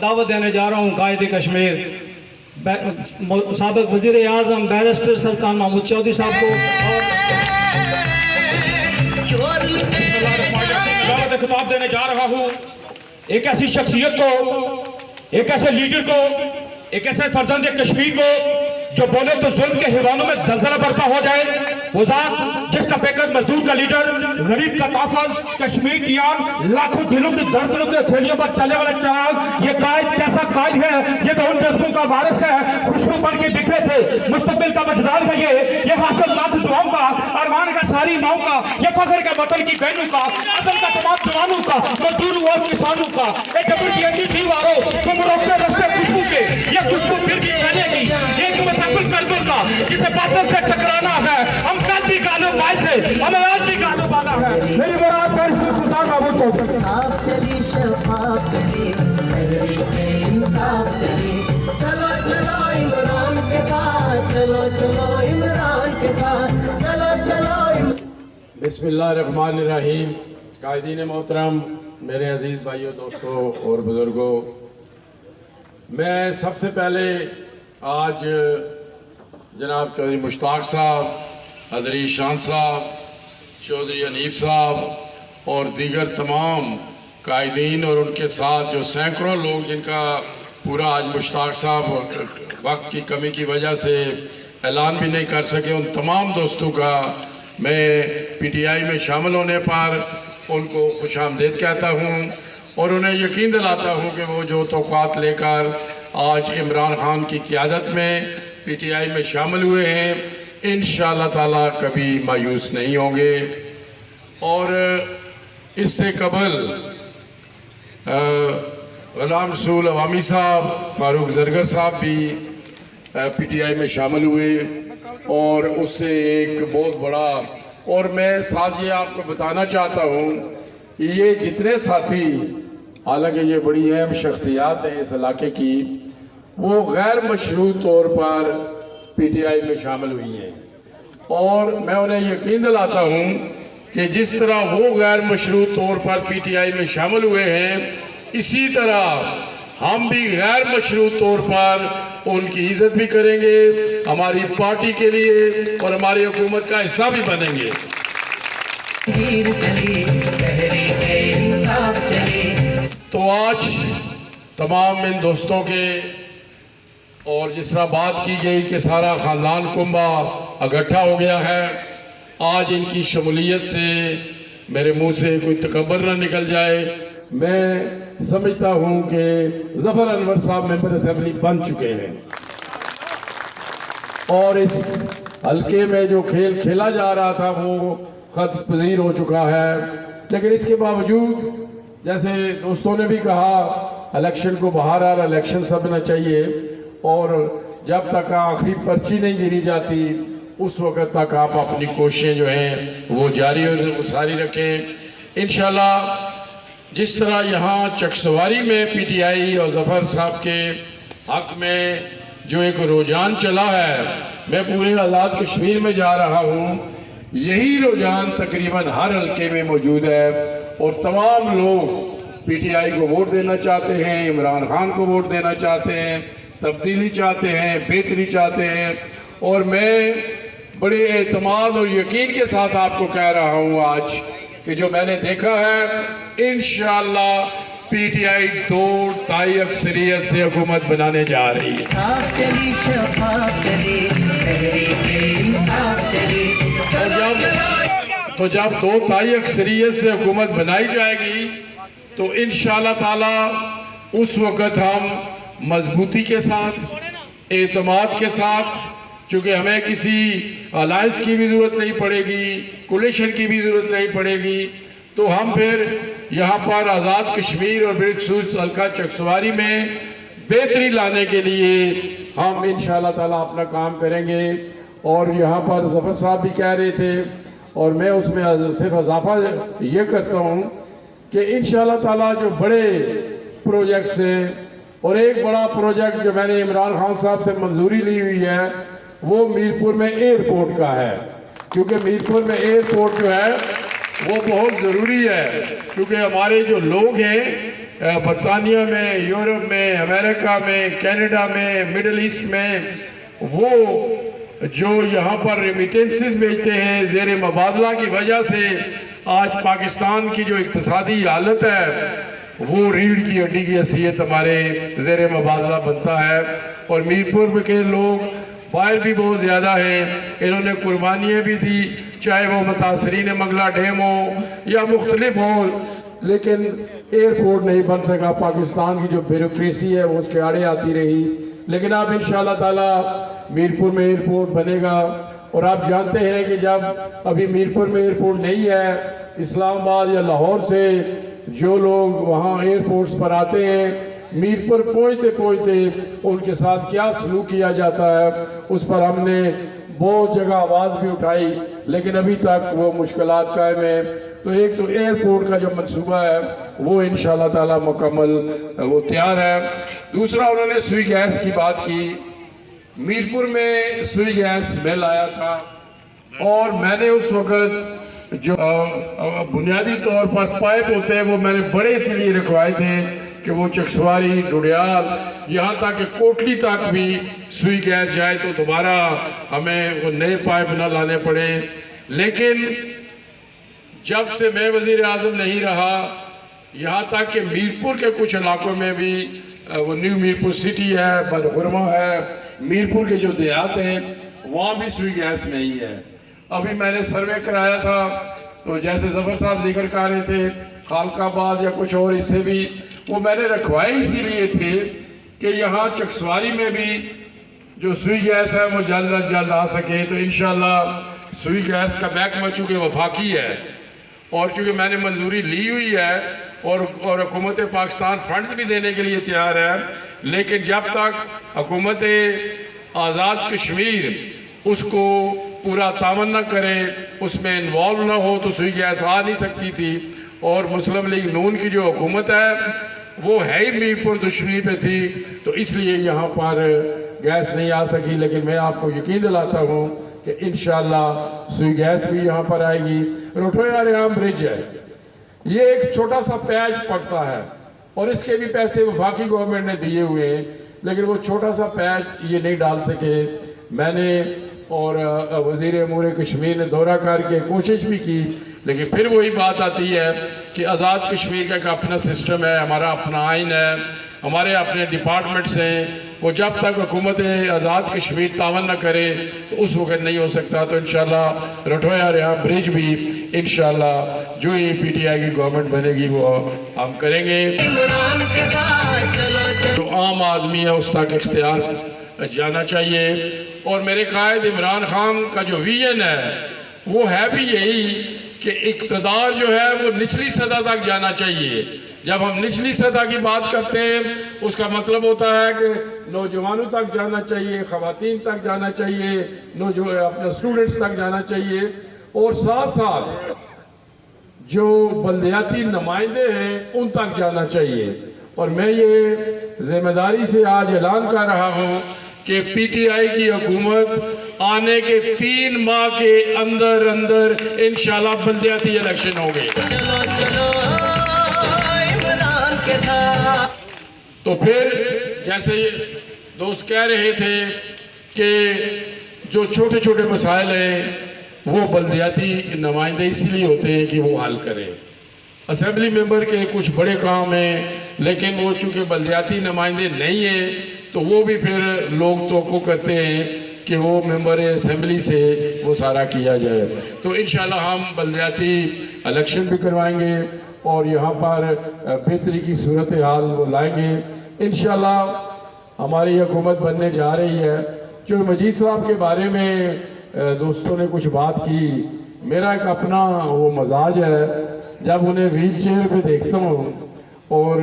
دعوت دینے جا رہا ہوں قائد کشمیر سابق وزیر اعظم بیرسٹر سلطان محمود چودھری صاحب کو دعوت خطاب دینے جا رہا ہوں ایک ایسی شخصیت کو، ایک ایسے لیڈر کو، ایک ایسے فرزند کشمیر کو جو بولے تو ظلم کے حیوانوں میں زلزلہ برپا ہو جائے، وہ ذات جس کا فکر مزدور کا لیڈر، غریب کا تحفظ، کشمیر کی آن، لاکھوں دلوں کی دردوں کے تھیلیوں پر چلے والا چراغ، یہ قائد کیسا قائد ہے؟ یہ تو ان جذبوں کا وارث ہے، خوشبو بن کے بکھرے تھے، مستقبل کا وجدان ہے یہ حاصل نات دعاؤں کا، ارمان کا ساری ماؤں کا، یہ فخر کے وطن کی بہنوں کا، عزم کا تمام جوانوں کا، مزدوروں اور کسانوں کا، ایک جبر کی انڈی دیواروں تم روکتے رستے خوشبو کے، یہ خوشبو پھر بھی پھیلے گی، ایک مسافر قلبوں کا جسے باطل سے ٹکرانا ہے، ہم کل بھی گالوں پائے تھے، ہمیں آج بھی گالوں پانا ہے۔ میری برات پر سلطان محمود چودھری صاف چلی شفاف چلی تحریک انصاف چلی، چلو چلو عمران کے ساتھ، چلو چلو عمران کے ساتھ، چلو چلو بسم اللہ الرحمن الرحیم۔ قائدین محترم، میرے عزیز بھائیوں، دوستوں اور بزرگوں، میں سب سے پہلے آج جناب چودھری مشتاق صاحب، حضرت شان صاحب، چودھری حنیف صاحب اور دیگر تمام قائدین اور ان کے ساتھ جو سینکڑوں لوگ جن کا پورا آج مشتاق صاحب وقت کی کمی کی وجہ سے اعلان بھی نہیں کر سکے، ان تمام دوستوں کا میں پی ٹی آئی میں شامل ہونے پر ان کو خوش آمدید کہتا ہوں اور انہیں یقین دلاتا ہوں کہ وہ جو توقعات لے کر آج عمران خان کی قیادت میں پی ٹی آئی میں شامل ہوئے ہیں، انشاءاللہ تعالیٰ کبھی مایوس نہیں ہوں گے۔ اور اس سے قبل غلام رسول عوامی صاحب، فاروق زرگر صاحب بھی پی ٹی آئی میں شامل ہوئے اور اس سے ایک بہت بڑا، اور میں ساتھ یہ آپ کو بتانا چاہتا ہوں یہ جتنے ساتھی، حالانکہ یہ بڑی اہم شخصیات ہیں اس علاقے کی، وہ غیر مشروط طور پر پی ٹی آئی میں شامل ہوئی ہیں اور میں انہیں یقین دلاتا ہوں کہ جس طرح وہ غیر مشروط طور پر پی ٹی آئی میں شامل ہوئے ہیں، اسی طرح ہم بھی غیر مشروط طور پر ان کی عزت بھی کریں گے، ہماری پارٹی کے لیے اور ہماری حکومت کا حصہ بھی بنیں گے۔ تو آج تمام ان دوستوں کے اور جس طرح بات کی گئی کہ سارا خاندان کنبہ اکٹھا ہو گیا ہے، آج ان کی شمولیت سے میرے منہ سے کوئی تکبر نہ نکل جائے، میں سمجھتا ہوں کہ ظفر انور صاحب ممبر اسمبلی بن چکے ہیں اور اس حلقے میں جو کھیل کھیلا جا رہا تھا وہ خط پذیر ہو چکا ہے، لیکن اس کے باوجود جیسے دوستوں نے بھی کہا الیکشن کو بہرحال الیکشن سمجھنا چاہیے اور جب تک آخری پرچی نہیں گری جاتی اس وقت تک آپ اپنی کوششیں جو ہیں وہ جاری اور ساری رکھیں۔ انشاءاللہ جس طرح یہاں چکسواری میں پی ٹی آئی اور ظفر صاحب کے حق میں جو ایک رجحان چلا ہے، میں پورے آزاد کشمیر میں جا رہا ہوں، یہی رجحان تقریباً ہر حلقے میں موجود ہے اور تمام لوگ پی ٹی آئی کو ووٹ دینا چاہتے ہیں، عمران خان کو ووٹ دینا چاہتے ہیں، تبدیلی چاہتے ہیں، بہتری چاہتے ہیں اور میں بڑے اعتماد اور یقین کے ساتھ آپ کو کہہ رہا ہوں آج کہ جو میں نے دیکھا ہے انشاءاللہ پی ٹی آئی 2/3 اکثریت سے حکومت بنانے جا رہی ہے۔ تو جب 2/3 اکثریت سے حکومت بنائی جائے گی تو انشاءاللہ تعالی اس وقت ہم مضبوطی کے ساتھ، اعتماد کے ساتھ، چونکہ ہمیں کسی الائنس کی بھی ضرورت نہیں پڑے گی، کولیشن کی بھی ضرورت نہیں پڑے گی، تو ہم پھر یہاں پر آزاد کشمیر اور بالخصوص حلقہ چکسواری میں بہتری لانے کے لیے ہم انشاءاللہ تعالیٰ اپنا کام کریں گے۔ اور یہاں پر ظفر صاحب بھی کہہ رہے تھے اور میں اس میں صرف اضافہ یہ کرتا ہوں کہ انشاءاللہ تعالیٰ جو بڑے پروجیکٹس ہیں، اور ایک بڑا پروجیکٹ جو میں نے عمران خان صاحب سے منظوری لی ہوئی ہے وہ میرپور میں ایئرپورٹ کا ہے، کیونکہ میرپور میں ایئرپورٹ جو ہے وہ بہت ضروری ہے، کیونکہ ہمارے جو لوگ ہیں برطانیہ میں، یورپ میں، امریکہ میں، کینیڈا میں، مڈل ایسٹ میں، وہ جو یہاں پر ریمیٹنسز بھیجتے ہیں زیر مبادلہ کی وجہ سے آج پاکستان کی جو اقتصادی حالت ہے وہ ریڑھ کی ہڈی کی حیثیت ہمارے زیر مبادلہ بنتا ہے. اور میرپور کے لوگ باہر بھی بہت زیادہ ہیں، انہوں نے قربانیاں بھی دی، چاہے وہ متاثرین منگلہ ڈیم ہو یا مختلف ہو، لیکن ایئرپورٹ نہیں بن سکا. پاکستان کی جو بیوروکریسی ہے وہ اس کے آڑے آتی رہی، لیکن اب انشاءاللہ تعالی میرپور میں ایئرپورٹ بنے گا. اور آپ جانتے ہیں کہ جب ابھی میرپور میں ایئرپورٹ نہیں ہے، اسلام آباد یا لاہور سے جو لوگ وہاں ایئرپورٹس پر آتے ہیں، میرپور پہنچتے پہنچتے ان کے ساتھ کیا سلوک کیا جاتا ہے اس پر ہم نے بہت جگہ آواز بھی اٹھائی، لیکن ابھی تک وہ مشکلات قائم ہیں. تو ایک تو ایئرپورٹ کا جو منصوبہ ہے وہ انشاءاللہ تعالی مکمل وہ تیار ہے. دوسرا انہوں نے سوئی گیس کی بات کی. میرپور میں سوئی گیس مل آیا تھا اور میں نے اس وقت جو بنیادی طور پر پائپ ہوتے ہیں وہ میں نے بڑے اس لیے رکھوائے تھے کہ وہ چکسواری، ڈوڈیال، یہاں تک کہ کوٹلی تک بھی سوئی گیس جائے تو دوبارہ ہمیں وہ نئے پائپ نہ لانے پڑے. لیکن جب سے میں وزیر اعظم نہیں رہا، یہاں تک کہ میرپور کے کچھ علاقوں میں بھی وہ نیو میرپور سٹی ہے، بدخرمہ ہے، میرپور کے جو دیہات ہیں وہاں بھی سوئی گیس نہیں ہے. ابھی میں نے سروے کرایا تھا تو جیسے ظفر صاحب ذکر کر رہے تھے خالق آباد یا کچھ اور حصے بھی وہ میں نے رکھوائے اسی لیے تھے کہ یہاں چکسواری میں بھی جو سوئی گیس ہے وہ جلد از جلد آ سکے. تو انشاءاللہ سوئی گیس کا محکمہ چونکہ وفاقی ہے اور چونکہ میں نے منظوری لی ہوئی ہے اور حکومت پاکستان فنڈز بھی دینے کے لیے تیار ہے، لیکن جب تک حکومت آزاد کشمیر اس کو پورا تعاون نہ کرے، اس میں انوالو نہ ہو تو سوئی گیس آ نہیں سکتی تھی. اور مسلم لیگ نون کی جو حکومت ہے وہ ہے ہی میرپور دشمنی پہ تھی، تو اس لیے یہاں پر گیس نہیں آ سکی. لیکن میں آپ کو یقین دلاتا ہوں کہ انشاءاللہ سوئی گیس بھی یہاں پر آئے گی. روٹھویا ریام برج ہے، یہ ایک چھوٹا سا پیچ پڑتا ہے اور اس کے بھی پیسے وفاقی گورنمنٹ نے دیے ہوئے ہیں، لیکن وہ چھوٹا سا پیچ یہ نہیں ڈال سکے. میں نے اور وزیر امور کشمیر نے دورہ کر کے کوشش بھی کی، لیکن پھر وہی بات آتی ہے کہ آزاد کشمیر کا ایک اپنا سسٹم ہے، ہمارا اپنا آئین ہے، ہمارے اپنے ڈپارٹمنٹس ہیں، وہ جب تک حکومت آزاد کشمیر تعاون نہ کرے تو اس وقت نہیں ہو سکتا. تو انشاءاللہ رٹھویا ریام برج بھی انشاءاللہ جو ہی پی ٹی آئی کی گورنمنٹ بنے گی وہ ہم کریں گے. جو عام آدمی ہے اس تک اختیار جانا چاہیے. اور میرے قائد عمران خان کا جو ویژن ہے وہ ہے بھی یہی کہ اقتدار جو ہے وہ نچلی سطح تک جانا چاہیے. جب ہم نچلی سطح کی بات کرتے ہیں اس کا مطلب ہوتا ہے کہ نوجوانوں تک جانا چاہیے، خواتین تک جانا چاہیے، اپنے سٹوڈنٹس تک جانا چاہیے، اور ساتھ ساتھ جو بلدیاتی نمائندے ہیں ان تک جانا چاہیے. اور میں یہ ذمہ داری سے آج اعلان کر رہا ہوں کہ پی ٹی آئی کی حکومت آنے کے 3 ماہ کے اندر انشاءاللہ بلدیاتی الیکشن ہوں گے. تو پھر جیسے دوست کہہ رہے تھے کہ جو چھوٹے چھوٹے مسائل ہیں وہ بلدیاتی نمائندے اسی لیے ہوتے ہیں کہ وہ حل کریں. اسمبلی ممبر کے کچھ بڑے کام ہیں لیکن وہ چونکہ بلدیاتی نمائندے نہیں ہیں تو وہ بھی پھر لوگ توقع کرتے ہیں کہ وہ ممبر اسمبلی سے وہ سارا کیا جائے. تو انشاءاللہ ہم بلدیاتی الیکشن بھی کروائیں گے اور یہاں پر بہتری کی صورتحال وہ لائیں گے. انشاءاللہ ہماری حکومت بننے جا رہی ہے. جو مجید صاحب کے بارے میں دوستوں نے کچھ بات کی، میرا ایک اپنا وہ مزاج ہے، جب انہیں ویل چیئر پہ دیکھتا ہوں اور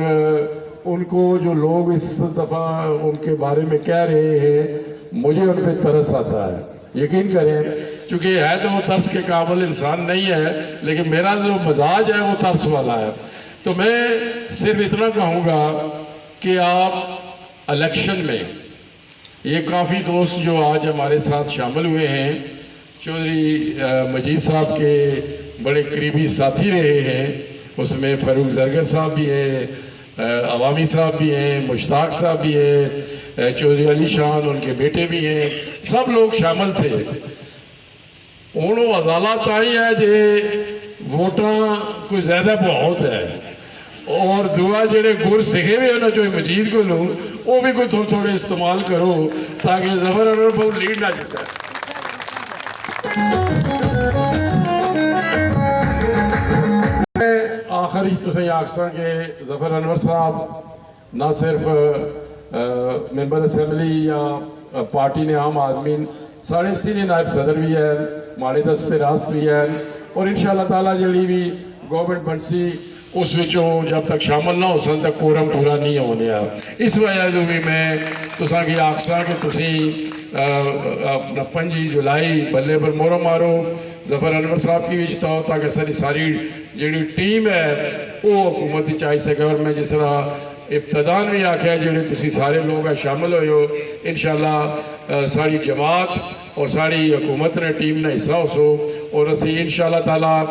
ان کو جو لوگ اس دفعہ ان کے بارے میں کہہ رہے ہیں مجھے ان پہ ترس آتا ہے. یقین کریں کیونکہ ہے تو وہ ترس کے قابل انسان نہیں ہے، لیکن میرا جو مزاج ہے وہ ترس والا ہے. تو میں صرف اتنا کہوں گا کہ آپ الیکشن میں یہ کافی دوست جو آج ہمارے ساتھ شامل ہوئے ہیں چودھری مجید صاحب کے بڑے قریبی ساتھی رہے ہیں، اس میں فاروق زرگر صاحب بھی ہیں، عوامی صاحب بھی ہیں, مشتاق صاحب بھی ہیں, چودھری علی شان ان کے بیٹے بھی ہیں, سب لوگ شامل تھے. انہوں عدالت آئی ہے جے ووٹاں کوئی زیادہ بہت ہے, اور دعا جڑے گر سکھے ہوئے انہوں جو مجید کو لوں وہ بھی کوئی تھوڑے استعمال کرو تاکہ ظفر انور بہت لیڈ نہ جتا ہے. آخری تو سے آکساں کہ ظفر انور صاحب نہ صرف ممبر اسمبلی یا پارٹی نے عام آدمی ساڑھے سینئر نائب صدر بھی ہیں, ماڑے دستے راست بھی ہیں, اور انشاءاللہ تعالیٰ جڑی بھی گورنمنٹ بنسی اس وچوں جب تک شامل نہ ہو سن تک کورم پورا نہیں ہونے. اس وجہ سے بھی میں تساں کی آکساں کہ تسی 5 جولائی بلے پر مورو مارو ظفر انور صاحب کی وجہ ہو تاکہ ساری جڑی ٹیم ہے وہ حکومت چاہی سکے. اور میں جس طرح ابتدان بھی آکھا ہے جڑے تسی سارے لوگ ہیں شامل ہوئے ہو, انشاءاللہ ساری جماعت اور ساری حکومت نے ٹیم نے حصہ ہو سو, اور اسی انشاءاللہ تعالیٰ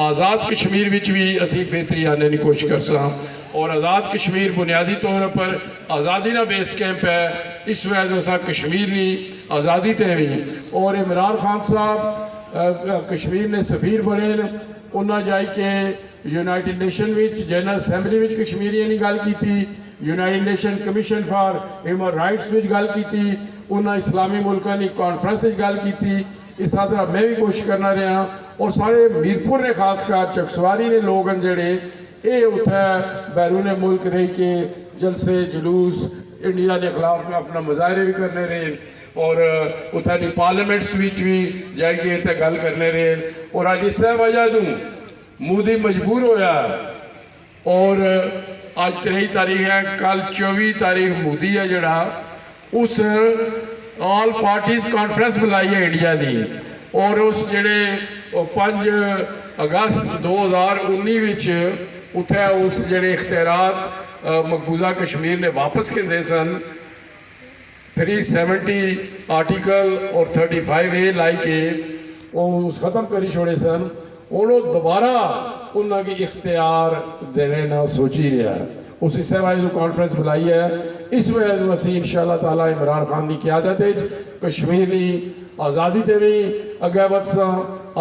آزاد کشمیر وچ بھی اسی بہتری آنے کی کوشش کر ساں. اور آزاد کشمیر بنیادی طور پر آزادی نہ بیس کیمپ ہے, اس وجہ سے کشمیر نی آزادی تے بھی. اور عمران خان صاحب کشمیر نے سفیر بنے, انہاں جائی کہ یونائٹڈ نیشن وچ جنرل اسمبلی وچ کشمیریاں نے گل کیتی, united nation commission for human rights وچ گل کیتی, انہاں اسلامی ملکاں کی کانفرنس وچ گل کیتی. اس طرح میں بھی کوشش کرنا رہا, اور سارے میرپور نے خاص کر چکسواری نے لوگ جڑے اے اتھا بیرون ملک رہی کے جلسے جلوس انڈیا کے خلاف میں اپنا مظاہرے بھی کرنے رہے, اور اتھا دی پارلیمنٹس وچ بھی جائے کے تے گل کرنے رہے. اور آج اس سے وجہ دوں مودی مجبور ہویا, اور آج 23 تاریخ ہے, کل 24 تاریخ مودی ہے جڑا اس آل پارٹیز کانفرنس بلائی ہے انڈیا نے, اور اس جڑے 5 اگست 2019 وچ اتھے اس جڑے اختیارات مقبوضہ کشمیر نے واپس کندے سن 370 آرٹیکل اور 35A لائی کے وہ ختم کری چھوڑے سن, انہوں دوبارہ انہوں کی اختیار دینے نہ سوچی رہا ہے. اس حصے والی جو کانفرنس بلائی ہے, اس وجہ سے اسی انشاءاللہ تعالیٰ عمران خان کی قیادت ہے کشمیر کی آزادی تے بھی اگے وطساں,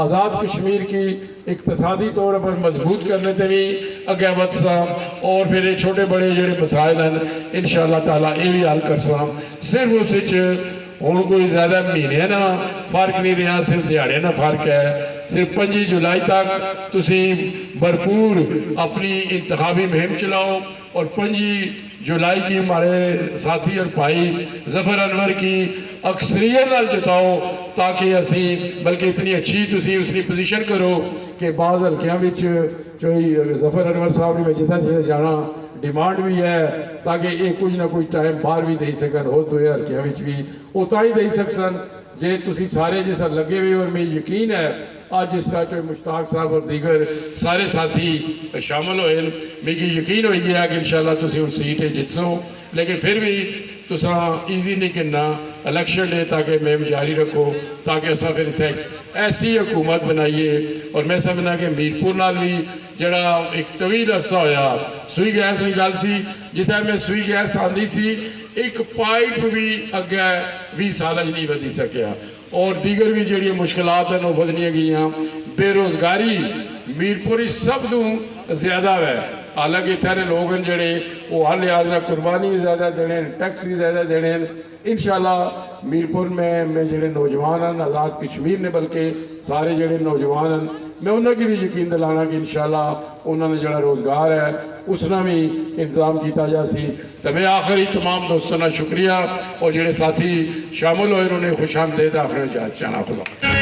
آزاد کشمیر کی اقتصادی طور پر مضبوط کرنے تے بھی اگے وطساں, اور پھر چھوٹے بڑے جڑے مسائل ہیں انشاءاللہ تعالیٰ یہ بھی حل کرساں. صرف اس وچ ہن کوئی زیادہ مہینے نہ فرق نہیں رہا, صرف دیہاڑے نہ فرق ہے. صرف 5 جولائی تک تسی بھرپور اپنی انتخابی مہم چلاؤ, اور 5 جولائی کی ہمارے ساتھی اور بھائی ظفر انور کی اکثریت نال جتاؤ, تاکہ اسی بلکہ اتنی اچھی تسی اس کی پوزیشن کرو کہ بعض حلقیاں وچ جو ظفر انور صاحب نے جتنا جانا ڈیمانڈ بھی ہے, تاکہ یہ کچھ نہ کچھ ٹائم باہر بھی دے سکن, ہو 2 حلقیاں وچ بھی اتنا ہی دے سکسن جے تسی سارے جیسا لگے ہوئے. اور میں یقین ہے آج جس طرح جو مشتاق صاحب اور دیگر سارے ساتھی شامل ہوئے, میری یقین ہوئی گیا کہ انشاءاللہ تسی ان سیٹیں جتسو, لیکن پھر بھی تساں ایزی نہیں کرنا الیکشن ڈے, تاکہ مہم جاری رکھو, تاکہ اساں پھر ایسی حکومت بنائیے. اور میں سمجھنا کہ میرپور نال بھی جڑا ایک طویل عرصہ ہویا سوئی گیس کی گل سی, جتنا میں سوئی گیس آندی سی ایک پائپ بھی اگے 20 سال نہیں ودی سکیا, اور دیگر بھی جڑی مشکلات ہیں وہ ودنی گئیاں. بے روزگاری میرپوری سب تو زیادہ ہے, حالانکہ اتنے لوگ ہیں جڑے وہ ہر لحاظ قربانی بھی زیادہ دینے, ٹیکس بھی زیادہ دینے. انشاءاللہ میرپور میں جڑے نوجوان ہیں آزاد کشمیر نے بلکہ سارے جڑے نوجوان ہیں میں انہوں کی بھی یقین دلانا کہ انشاءاللہ انہوں نے جڑا روزگار ہے اس نے بھی انتظام کیتا جا سی. تو میں آخری تمام دوستوں نے شکریہ, اور جڑے ساتھی شامل ہوئے انہوں نے خوش آمدید آخر چاہنا. خدا